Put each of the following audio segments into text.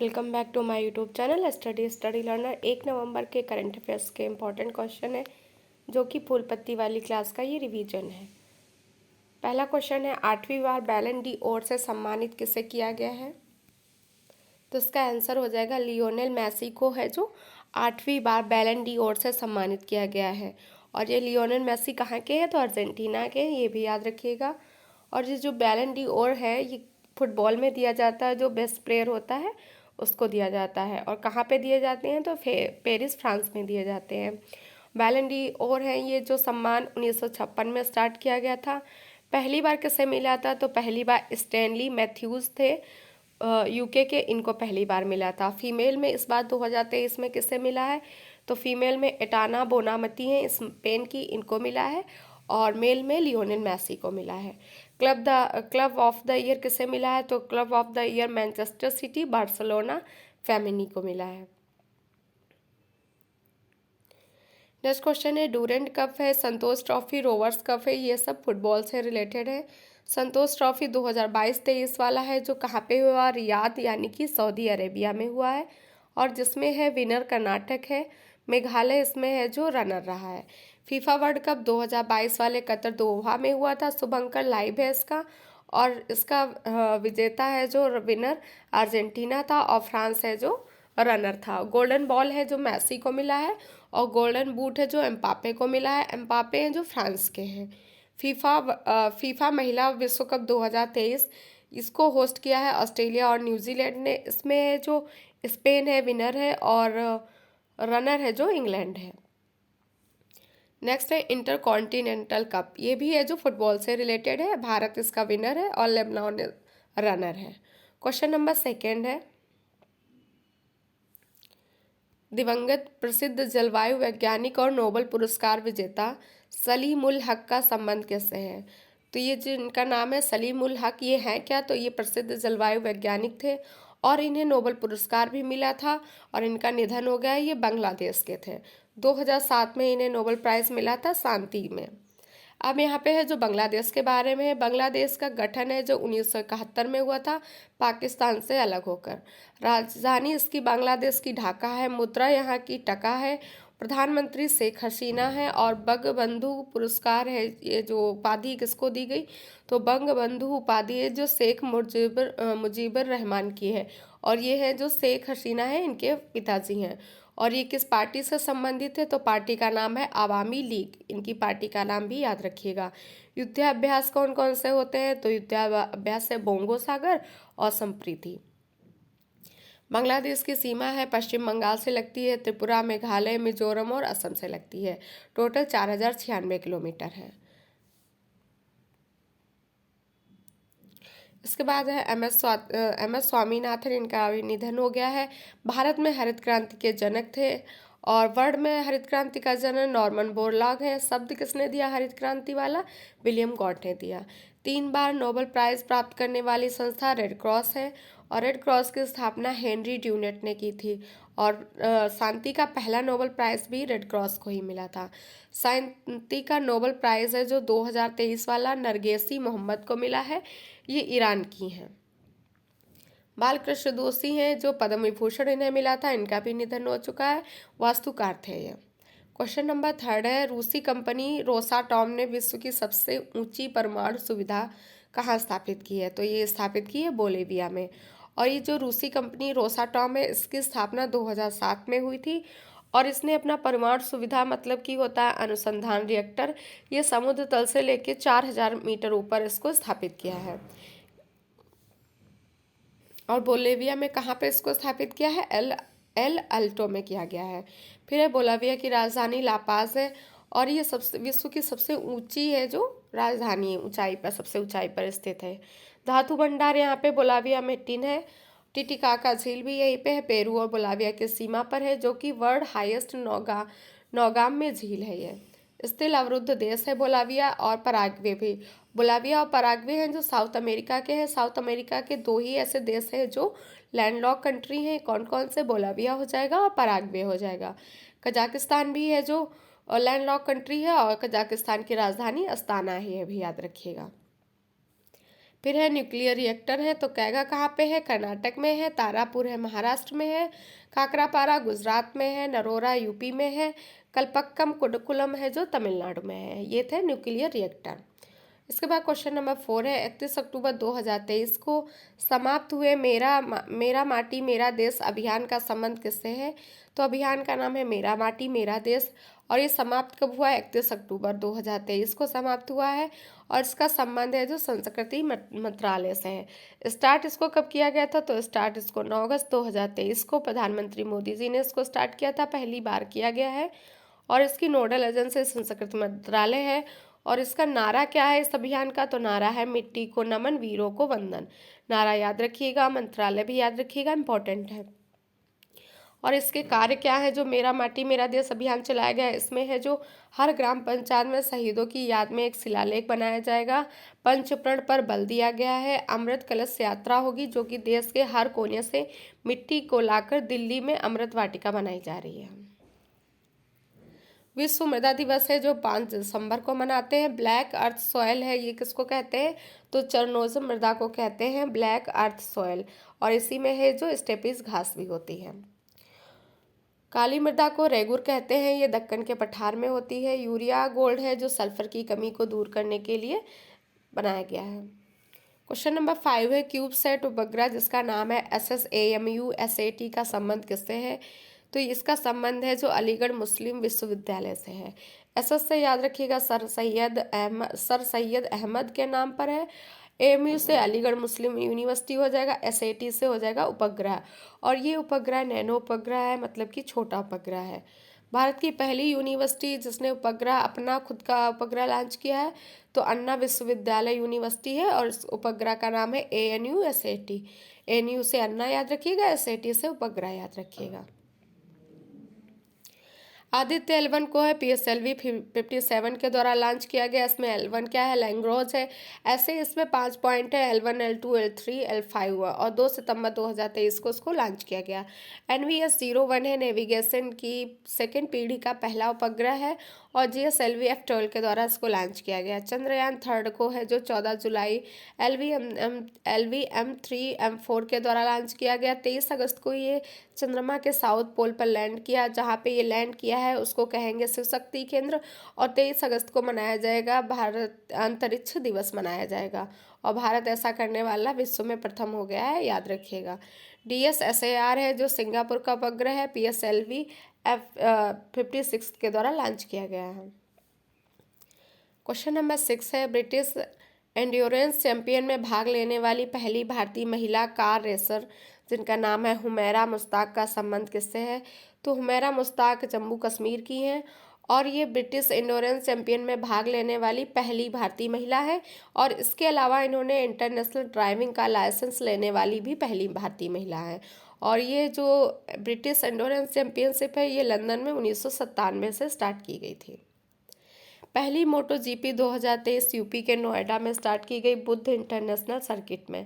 Welcome back to my YouTube channel study learner. 1 November के current affairs के important question है जो कि फूल पत्ती वाली क्लास का ये रिवीजन है। पहला क्वेश्चन है, 8वीं बार बैलन डी ओर से सम्मानित किसे किया गया है? तो इसका आंसर हो जाएगा लियोनेल मैसी को है जो 8वीं बार बैलन डी ओर से सम्मानित किया गया है। और ये लियोनेल मैसी कहाँ के हैं? तो अर्जेंटीना के, ये भी याद रखिएगा। और ये जो बैलन डी ओर है ये फुटबॉल में दिया जाता है, जो बेस्ट प्लेयर होता है उसको दिया जाता है। और कहाँ पे दिए जाते हैं? तो पेरिस फ्रांस में दिए जाते हैं। बैलन डी ओर है ये जो सम्मान 1956 में स्टार्ट किया गया था। पहली बार किसे मिला था? तो पहली बार स्टैनली मैथ्यूज थे यूके के, इनको पहली बार मिला था। फीमेल में इस बार 2023 में किसे मिला है? तो फीमेल में एटाना बोनामती हैं स्पेन की, इनको मिला है। और मेल में लियोनेल मैसी को मिला है। क्लब ऑफ द ईयर किसे मिला है? तो club of the year Manchester City, Barcelona, Femeni को मिला है। नेक्स्ट क्वेश्चन है, डूरेंट कप है, संतोष ट्रॉफी, रोवर्स कप है, ये सब फुटबॉल से रिलेटेड है। संतोष ट्रॉफी 2022-23 वाला है जो कहाँ पे हुआ? रियाद यानी कि सऊदी अरेबिया में हुआ है। और जिसमें है विनर कर्नाटक है, मेघालय इसमें है जो रनर रहा है। फीफा वर्ल्ड कप 2022 वाले कतर दोहा में हुआ था, शुभंकर लाइव है इसका। और इसका विजेता है जो विनर अर्जेंटीना था, और फ्रांस है जो रनर था। गोल्डन बॉल है जो मैसी को मिला है, और गोल्डन बूट है जो एम्पापे को मिला है। एम्पापे हैं जो फ्रांस के हैं। फीफा महिला विश्व कप 2023 इसको होस्ट किया है ऑस्ट्रेलिया और न्यूजीलैंड ने। इसमें है जो स्पेन है विनर है, और रनर है जो इंग्लैंड है। नेक्स्ट है इंटर कॉन्टिनेंटल कप, ये भी है जो फुटबॉल से रिलेटेड है। भारत इसका विनर है और लेबनान रनर है। क्वेश्चन नंबर 2 है, दिवंगत प्रसिद्ध जलवायु वैज्ञानिक और नोबेल पुरस्कार विजेता सलीम उल हक का संबंध कैसे है? तो ये जिनका नाम है सलीम उल हक, ये हैं क्या? तो ये प्रसिद्ध जलवायु वैज्ञानिक थे और इन्हें नोबेल पुरस्कार भी मिला था। और इनका निधन हो गया। ये बांग्लादेश के थे। 2007 में इन्हें नोबेल प्राइज मिला था शांति में। अब यहाँ पे है जो बांग्लादेश के बारे में है। बांग्लादेश का गठन है जो 1971 में हुआ था, पाकिस्तान से अलग होकर। राजधानी इसकी बांग्लादेश की ढाका है। मुद्रा यहाँ की टका है। प्रधानमंत्री शेख हसीना है। और बंगबंधु पुरस्कार है, ये जो उपाधि किसको दी गई? तो बंगबंधु उपाधि है जो शेख मुजीबर रहमान की है। और ये है जो शेख हसीना है, इनके पिताजी हैं। और ये किस पार्टी से संबंधित है? तो पार्टी का नाम है आवामी लीग। इनकी पार्टी का नाम भी याद रखिएगा। युद्धाभ्यास कौन कौन से होते हैं? तो युद्धाभ्यास है बोंगो सागर और संप्रीति। बांग्लादेश की सीमा है पश्चिम बंगाल से लगती है, त्रिपुरा, मेघालय, मिजोरम और असम से लगती है। टोटल 4096 किलोमीटर है। इसके बाद है एम एस स्वामीनाथन, इनका अभी निधन हो गया है। भारत में हरित क्रांति के जनक थे। और वर्ल्ड में हरित क्रांति का जनक नॉर्मन बोरलॉग है। शब्द किसने दिया हरित क्रांति वाला? विलियम गॉट ने दिया। 3 बार नोबेल प्राइज प्राप्त करने वाली संस्था रेड क्रॉस है। और रेड क्रॉस की स्थापना हेनरी ड्यूनेट ने की थी। और शांति का पहला नोबेल प्राइज भी रेड क्रॉस को ही मिला था। शांति का नोबेल प्राइज है जो 2023 वाला नरगेसी मोहम्मद को मिला है, ये ईरान की हैं। बालकृष्ण दोषी हैं जो पद्म विभूषण इन्हें मिला था, इनका भी निधन हो चुका है। वास्तुकार थे ये। क्वेश्चन नंबर 3 है, रूसी कंपनी रोसाटॉम ने विश्व की सबसे ऊंची परमाणु सुविधा कहाँ स्थापित की है? तो ये स्थापित की है बोलिविया में। और ये जो रूसी कंपनी रोसाटॉम है, इसकी स्थापना 2007 में हुई थी। और इसने अपना परमाणु सुविधा मतलब कि होता है अनुसंधान रिएक्टर, ये समुद्र तल से लेकर 4000 मीटर ऊपर इसको स्थापित किया है। और बोलिविया में कहाँ पे इसको स्थापित किया है? एल अल्टो में किया गया है। फिर है बोलिविया की राजधानी लापाज है। और ये सबसे विश्व की सबसे ऊंची है जो राजधानी है, ऊंचाई पर, सबसे ऊंचाई पर स्थित है। धातु भंडार यहाँ पे बोलिविया में टिन है। टिटिकाका झील भी यहीं पे है, पेरू और बोलिविया की सीमा पर है, जो कि वर्ल्ड हाईएस्ट नौगाम में झील है ये। स्थिर अवरुद्ध देश है बोलिविया और पराग्वे भी। बोलिविया और पराग्वे हैं जो साउथ अमेरिका के हैं। साउथ अमेरिका के 2 ही ऐसे देश हैं जो लैंडलॉक कंट्री हैं। कौन कौन से? बोलिविया हो जाएगा और पराग्वे हो जाएगा। कजाकिस्तान भी है जो लैंडलॉक कंट्री है, और कजाकिस्तान की राजधानी अस्ताना ही है, भी याद रखिएगा। फिर है न्यूक्लियर रिएक्टर है तो कैगा कहाँ पे है, कर्नाटक में है। तारापुर है महाराष्ट्र में है। काकरापारा गुजरात में है। नरोरा यूपी में है। कलपक्कम कुडकुलम है जो तमिलनाडु में है। ये थे न्यूक्लियर रिएक्टर। इसके बाद क्वेश्चन नंबर 4 है 31 अक्टूबर 2023 को समाप्त हुए मेरा माटी मेरा देश अभियान का संबंध किससे है। तो अभियान का नाम है मेरा माटी मेरा देश और ये समाप्त कब हुआ है, 31 अक्टूबर 2023 को समाप्त हुआ है और इसका संबंध है जो संस्कृति मंत्रालय से है। स्टार्ट इसको कब किया गया था, तो स्टार्ट इसको 9 अगस्त 2023 को प्रधानमंत्री मोदी जी ने इसको स्टार्ट किया था, पहली बार किया गया है और इसकी नोडल एजेंसी संस्कृति मंत्रालय है। और इसका नारा क्या है इस अभियान का, तो नारा है मिट्टी को नमन वीरों को वंदन। नारा याद रखिएगा, मंत्रालय भी याद रखिएगा, इंपॉर्टेंट है। और इसके कार्य क्या है, जो मेरा माटी मेरा देश अभियान चलाया गया है इसमें है जो हर ग्राम पंचायत में शहीदों की याद में एक शिलालेख बनाया जाएगा। पंचप्रण पर बल दिया गया है। अमृत कलश यात्रा होगी जो कि देश के हर कोने से मिट्टी को लाकर दिल्ली में अमृत वाटिका बनाई जा रही है। विश्व मृदा दिवस है जो 5 दिसंबर को मनाते हैं। ब्लैक अर्थ सॉयल है, ये किसको कहते हैं, तो चरणोजम मृदा को कहते हैं ब्लैक अर्थ सॉयल और इसी में है जो स्टेपीज घास भी होती है। काली मृदा को रेगुर कहते हैं, ये दक्कन के पठार में होती है। यूरिया गोल्ड है जो सल्फर की कमी को दूर करने के लिए बनाया गया है। क्वेश्चन नंबर 5 है क्यूबसैट उपग्रह जिसका नाम है SSAMU-SAT का संबंध किससे है, तो इसका संबंध है जो अलीगढ़ मुस्लिम विश्वविद्यालय से है। SS से याद रखिएगा सर सैयद अहमद के नाम पर है। AMU से अलीगढ़ मुस्लिम यूनिवर्सिटी हो जाएगा। SAT से हो जाएगा उपग्रह और ये उपग्रह नैनो उपग्रह है, मतलब कि छोटा उपग्रह है। भारत की पहली यूनिवर्सिटी जिसने उपग्रह अपना खुद का उपग्रह लॉन्च किया है तो अन्ना विश्वविद्यालय यूनिवर्सिटी है और इस उपग्रह का नाम है ANU-SAT। ANU से अन्ना याद रखिएगा, SAT से उपग्रह याद रखिएगा। आदित्य L1 को है PSLV 57 के द्वारा लॉन्च किया गया। इसमें L1 क्या है, लैंग्रोज है। ऐसे इसमें 5 पॉइंट है, L1 L2 L3 L5 हुआ और 2 सितंबर 2023 को इसको लॉन्च किया गया। NVS-01 है नेविगेशन की 2nd पीढ़ी का पहला उपग्रह है और GSLV F12 के द्वारा इसको लॉन्च किया गया। चंद्रयान 3 को है जो 14 जुलाई LV-M3-M4 के द्वारा लॉन्च किया गया। 23 अगस्त को ये चंद्रमा के साउथ पोल पर लैंड किया, जहाँ पे ये लैंड किया है उसको कहेंगे शिव शक्ति केंद्र और 23 अगस्त को मनाया जाएगा भारत अंतरिक्ष दिवस मनाया जाएगा और भारत ऐसा करने वाला विश्व में प्रथम हो गया है, याद रखिएगा। DSSAR है जो सिंगापुर का उपग्रह है, PSLV F56 के द्वारा लॉन्च किया गया है। क्वेश्चन नंबर 6 है ब्रिटिश एंड्योरेंस चैंपियन में भाग लेने वाली पहली भारतीय महिला कार रेसर जिनका नाम है हुमैरा मुश्ताक का संबंध किससे है, तो हुमैरा मुश्ताक जम्मू कश्मीर की हैं और ये ब्रिटिश एंड्योरेंस चैंपियन में भाग लेने वाली पहली भारतीय महिला है और इसके अलावा इन्होंने इंटरनेशनल ड्राइविंग का लाइसेंस लेने वाली भी पहली भारतीय महिला है। और ये जो ब्रिटिश एंड्योरेंस चैंपियनशिप है ये लंदन में 1997 से स्टार्ट की गई थी। पहली मोटो GP 2023 यूपी के नोएडा में स्टार्ट की गई बुद्ध इंटरनेशनल सर्किट में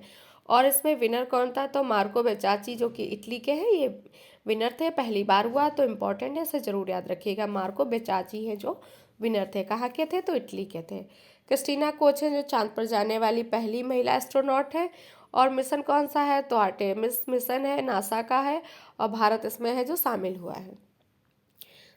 और इसमें विनर कौन था, तो मार्को बेचाची जो कि इटली के हैं ये विनर थे, पहली बार हुआ तो इम्पोर्टेंट है, इसे जरूर याद रखिएगा। मार्को बेचाची हैं जो विनर थे, कहाँ के थे, तो इटली के थे। क्रिस्टीना कोच हैं जो चांद पर जाने वाली पहली महिला एस्ट्रोनॉट है और मिशन कौन सा है, तो आर्टेमिस मिशन है, नासा का है और भारत इसमें है जो शामिल हुआ है।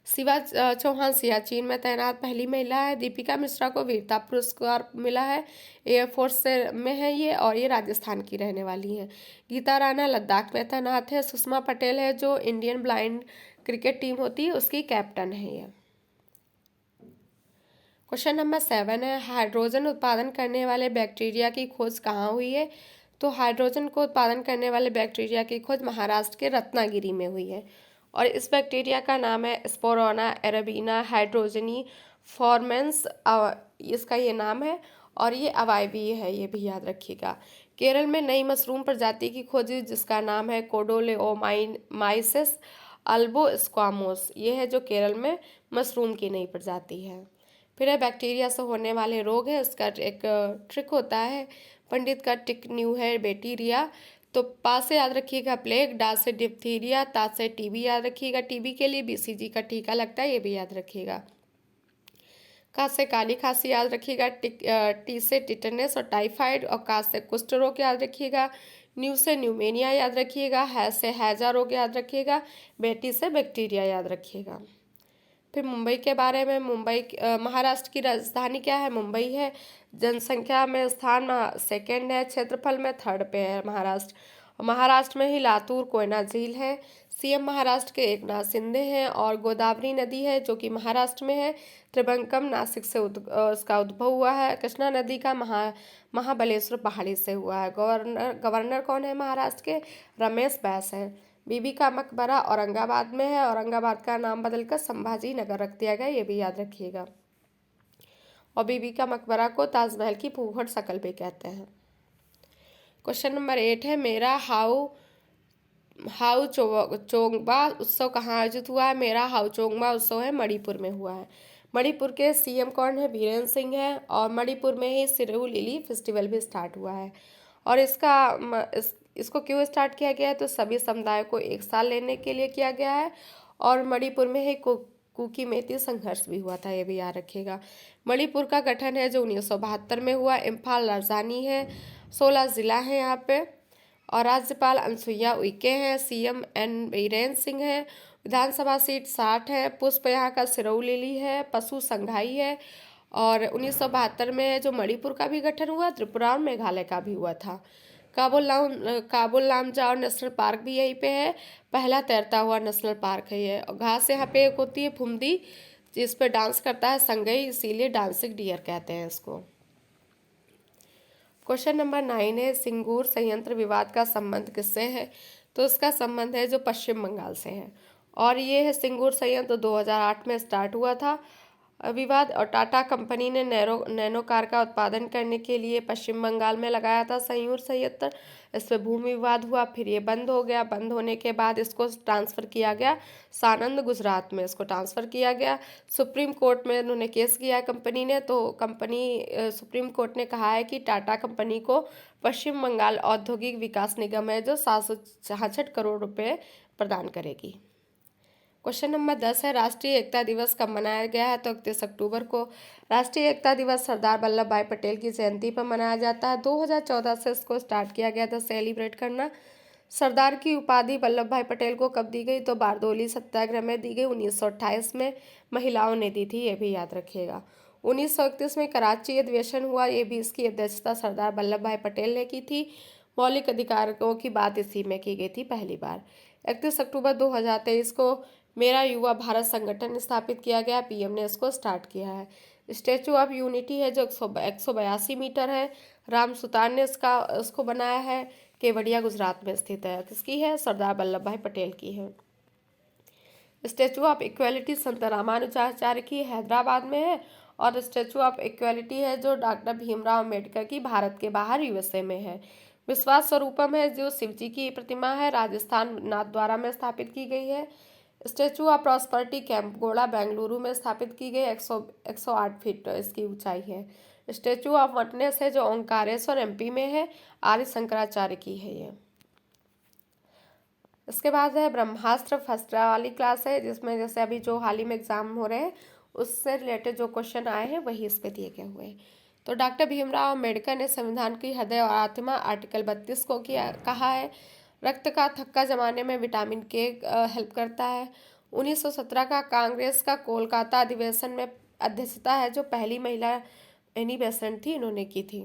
शिवा चौहान सियाचिन में तैनात पहली महिला है। दीपिका मिश्रा को वीरता पुरस्कार मिला है, एयरफोर्स से में है ये और ये राजस्थान की रहने वाली हैं। गीता राणा लद्दाख में तैनात है। सुषमा पटेल है जो इंडियन ब्लाइंड क्रिकेट टीम होती है उसकी कैप्टन है ये। क्वेश्चन नंबर 7 है हाइड्रोजन उत्पादन करने वाले बैक्टीरिया की खोज कहाँ हुई है, तो हाइड्रोजन को उत्पादन करने वाले बैक्टीरिया की खोज महाराष्ट्र के रत्नागिरी में हुई है और इस बैक्टीरिया का नाम है स्पोरोना एरेबिना हाइड्रोजनी फॉर्मेंस, इसका ये नाम है और ये अवायवीय है, ये भी याद रखिएगा। केरल में नई मशरूम प्रजाति की खोज जिसका नाम है कोडोलेओमाइसिस अल्बोस्क्वामोस, ये है जो केरल में मशरूम की नई प्रजाति है। फिर है बैक्टीरिया से होने वाले रोग है, इसका एक ट्रिक होता है, पंडित का टिक न्यू है बैक्टीरिया, तो पा से याद रखिएगा प्लेग, डा से डिप्थीरिया, ता से TB याद रखिएगा, TB के लिए BCG का टीका लगता है, ये भी याद रखिएगा। का से काली खांसी याद रखिएगा, टी से टिटनेस और टाइफाइड, और का से कुष्ठ रोग याद रखिएगा, न्यू से न्यूमेनिया याद रखिएगा, है से हैजा रोग याद रखिएगा, बेटी से बैक्टीरिया याद रखिएगा। फिर मुंबई के बारे में, महाराष्ट्र की राजधानी क्या है? मुंबई है। जनसंख्या में स्थान सेकंड है, क्षेत्रफल में थर्ड पे है महाराष्ट्र। और महाराष्ट्र में ही लातूर कोयना झील है। सीएम महाराष्ट्र के एकनाथ शिंदे हैं। और गोदावरी नदी है जो कि महाराष्ट्र में है। त्रिबंकम नासिक से उसका उद्भव हुआ है। कृष्णा नदी का महाबलेश्वर पहाड़ी से हुआ है। गवर्नर कौन है महाराष्ट्र के? रमेश बैस है। बीबी का मकबरा औरंगाबाद में है। औरंगाबाद का नाम बदलकर संभाजी नगर रख दिया गया, ये भी याद रखिएगा। और बीबी का मकबरा को ताजमहल की फूहड़ शकल भी कहते हैं। क्वेश्चन नंबर 8 है, मेरा हाउ चोंगबा उत्सव कहाँ आयोजित हुआ है? मेरा हाउ चोंगबा उत्सव है मणिपुर में हुआ है। मणिपुर के सीएम कौन है? बीरेन सिंह है। और मणिपुर में ही सिरू लिली फेस्टिवल भी स्टार्ट हुआ है। और इसको क्यों स्टार्ट किया गया है? तो सभी समुदायों को एक साथ लेने के लिए किया गया है। और मणिपुर में ही कुकी मेती संघर्ष भी हुआ था, ये भी याद रखिएगा। मणिपुर का गठन है जो 1972 में हुआ। इम्फाल राजधानी है। 16 जिला है यहाँ पे। और राज्यपाल अनुसुईया उइके हैं। सीएम एन बीरेन सिंह है। विधानसभा सीट 60 है। पुष्प यहाँ का सिरोऊ लिली है। पशु संघाई है। और 1972 में जो मणिपुर का भी गठन हुआ, त्रिपुरा और मेघालय का भी हुआ था। काबुल लामजाओ नेशनल पार्क भी यहीं पे है। पहला तैरता हुआ नेशनल पार्क है ये। और घास यहाँ पे एक होती है फुमदी, जिस पे डांस करता है संगई, इसीलिए डांसिंग डियर कहते हैं इसको। क्वेश्चन नंबर 9 है, सिंगूर संयंत्र विवाद का संबंध किससे है? तो इसका संबंध है जो पश्चिम बंगाल से है। और ये है सिंगूर संयंत्र 2008 में स्टार्ट हुआ था विवाद। और टाटा कंपनी ने नैनो कार का उत्पादन करने के लिए पश्चिम बंगाल में लगाया था संगूर संयंत्र। इस पर भूमि विवाद हुआ, फिर ये बंद हो गया। बंद होने के बाद इसको ट्रांसफ़र किया गया सानंद, गुजरात में इसको ट्रांसफ़र किया गया। सुप्रीम कोर्ट में उन्होंने केस किया कंपनी ने। तो सुप्रीम कोर्ट ने कहा है कि टाटा कंपनी को पश्चिम बंगाल औद्योगिक विकास निगम है जो 766 करोड़ रुपये प्रदान करेगी। क्वेश्चन नंबर 10 है, राष्ट्रीय एकता दिवस कब मनाया गया है? तो 31 अक्टूबर को राष्ट्रीय एकता दिवस सरदार वल्लभ भाई पटेल की जयंती पर मनाया जाता है। 2014 से इसको स्टार्ट किया गया था सेलिब्रेट करना। सरदार की उपाधि वल्लभ भाई पटेल को कब दी गई? तो बारदोली सत्याग्रह में दी गई। 1928 में महिलाओं ने दी थी, ये भी याद रखिएगा। 1931 में कराची अधिवेशन हुआ, ये भी इसकी अध्यक्षता सरदार वल्लभ भाई पटेल ने की थी। मौलिक अधिकारों की बात इसी में की गई थी पहली बार। 31 अक्टूबर 2023 को मेरा युवा भारत संगठन स्थापित किया गया। पीएम ने इसको स्टार्ट किया है। स्टैचू ऑफ यूनिटी है जो 182 मीटर है। राम सुतार ने इसको बनाया है। केवड़िया गुजरात में स्थित है। किसकी है? सरदार वल्लभ भाई पटेल की है। स्टैचू ऑफ इक्वेलिटी संत रामानुजाचार्य की हैदराबाद में है। और स्टैचू ऑफ इक्वेलिटी है जो डॉक्टर भीमराव अम्बेडकर की भारत के बाहर यूएसए में है। विश्वास स्वरूपम है जो शिव जी की प्रतिमा है, राजस्थान नाथद्वारा में स्थापित की गई है। स्टैचू ऑफ प्रॉस्पेरिटी कैंपगोड़ा बेंगलुरु में स्थापित की गई। 108 फीट इसकी ऊंचाई है। स्टैचू ऑफ वटनेस है जो ओंकारेश्वर एमपी में है, आदि शंकराचार्य की है ये। इसके बाद है ब्रह्मास्त्र फर्स्ट वाली क्लास है, जिसमें जैसे अभी जो हाल ही में एग्जाम हो रहे हैं उससे रिलेटेड जो क्वेश्चन आए हैं वही इस पे दिए गए हुए हैं। तो डॉक्टर भीमराव अम्बेडकर ने संविधान की हृदय और आत्मा आर्टिकल 32 को कहा है। रक्त का थक्का जमाने में विटामिन के हेल्प करता है। 1917 का कांग्रेस का कोलकाता अधिवेशन में अध्यक्षता है जो पहली महिला एनी बेसेंट थी, इन्होंने की थी।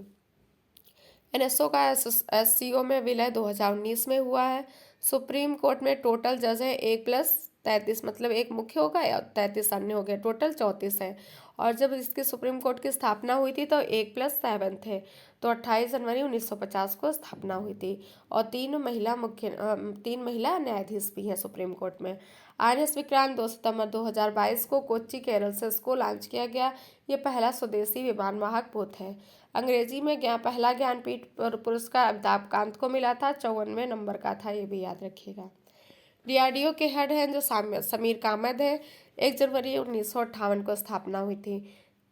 एनएसओ का एससीओ में विलय 2019 में हुआ है। सुप्रीम कोर्ट में टोटल जज है 1+33, मतलब एक मुख्य होगा और 33 अन्य हो गए, टोटल 34 है। और जब इसकी सुप्रीम कोर्ट की स्थापना हुई थी तो 1+7 थे। तो 28 जनवरी 1950 को स्थापना हुई थी। और 3 महिला न्यायाधीश भी हैं सुप्रीम कोर्ट में। INS विक्रांत 2 सितंबर 2022 को कोच्चि केरल से इसको लॉन्च किया गया। ये पहला स्वदेशी विमान वाहक पोत है। अंग्रेजी में पहला ज्ञानपीठ पुरस्कार अमिताभ कांत को मिला था, 54वें नंबर का था, ये भी याद रखिएगा। DRDO के हेड हैं जो समीर कामत है। 1 जनवरी 1958 को स्थापना हुई थी।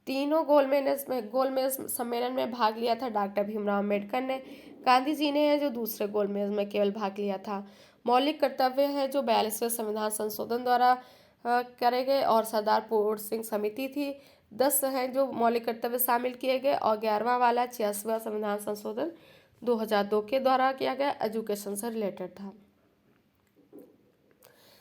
तीनों गोलमेज सम्मेलन में भाग लिया था डॉक्टर भीमराव अम्बेडकर ने। गांधी जी ने है जो दूसरे गोलमेज में केवल भाग लिया था। मौलिक कर्तव्य है जो 42वें संविधान संशोधन द्वारा करे गए। और सरदार पूर्ण सिंह समिति थी 10 हैं जो मौलिक कर्तव्य शामिल किए गए, और 11वां वाला 86वां संविधान संशोधन 2002 के द्वारा किया गया, एजुकेशन से रिलेटेड था।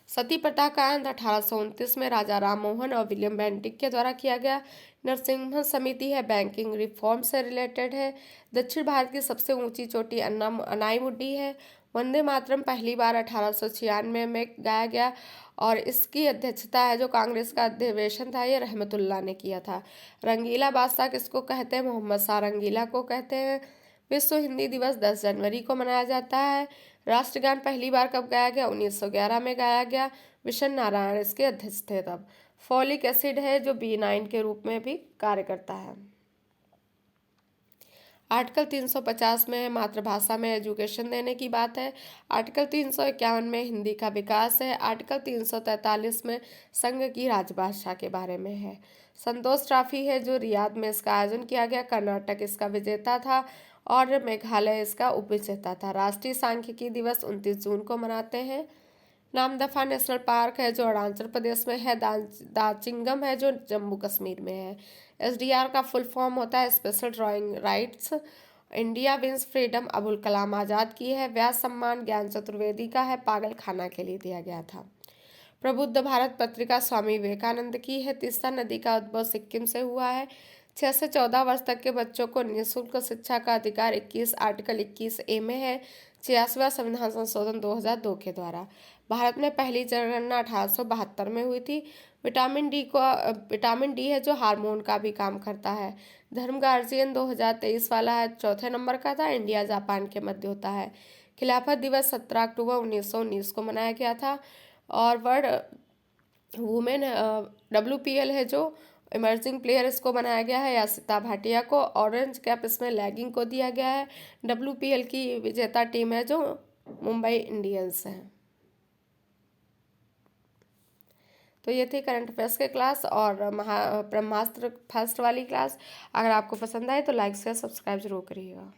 सती प्रथा का अंत 1829 में राजा राम मोहन और विलियम बेंटिक के द्वारा किया गया। नरसिम्हा समिति है, बैंकिंग रिफॉर्म से रिलेटेड है। दक्षिण भारत की सबसे ऊंची चोटी अनाईमुड्डी है। वंदे मातरम पहली बार 1896 में गाया गया, और इसकी अध्यक्षता है जो कांग्रेस का अधिवेशन था, ये रहमतुल्लाह ने किया था। रंगीला बादशाह किसको कहते हैं? मोहम्मद शाह रंगीला को कहते हैं। विश्व हिंदी दिवस 10 जनवरी को मनाया जाता है। राष्ट्रगान पहली बार कब गाया गया? 1911 में गाया गया। विशन नारायण इसके अध्यक्ष थे तब। फॉलिक एसिड है जो B9 के रूप में भी कार्य करता है। आर्टिकल 350 में मातृभाषा में एजुकेशन देने की बात है। आर्टिकल 351 में हिंदी का विकास है। आर्टिकल 343 में संघ की राजभाषा के बारे में है। संतोष ट्रॉफी है जो रियाद में इसका आयोजन किया गया। कर्नाटक इसका विजेता था और मेघालय इसका उपविजेता था। राष्ट्रीय सांख्यिकी दिवस 29 जून को मनाते हैं। नामदफा नेशनल पार्क है जो अरुणाचल प्रदेश में है। दार्जिलिंग है जो जम्मू कश्मीर में है। SDR का फुल फॉर्म होता है special drawing rights. India wins freedom Abul Kalam Azad की है। व्यास सम्मान ज्ञान चतुर्वेदी का है, पागल खाना के लिए दिया गया था। प्रबुद्ध भारत पत्रिका स्वामी विवेकानंद की है। तीस्ता नदी का उद्भव सिक्किम से हुआ है। 6 से 14 वर्ष तक के बच्चों को निःशुल्क शिक्षा का अधिकार आर्टिकल 21A में है। 86वां संविधान संशोधन 2002 के द्वारा। भारत में पहली जनगणना 1872 में हुई थी। विटामिन डी है जो हार्मोन का भी काम करता है। धर्म गार्जियन 2023 वाला है, चौथे नंबर का था। इंडिया जापान के मध्य होता है। खिलाफत दिवस 17 अक्टूबर 1919 को मनाया गया था। और वर्ल्ड वुमेन WPL है जो इमर्जिंग प्लेयर इसको बनाया गया है यासिता भाटिया को। ऑरेंज कैप इसमें लैगिंग को दिया गया है। WPL की विजेता टीम है जो मुंबई इंडियंस है। तो ये थी करंट अफेयर्स के क्लास और ब्रह्मास्त्र फर्स्ट वाली क्लास। अगर आपको पसंद आए तो लाइक शेयर सब्सक्राइब जरूर करिएगा।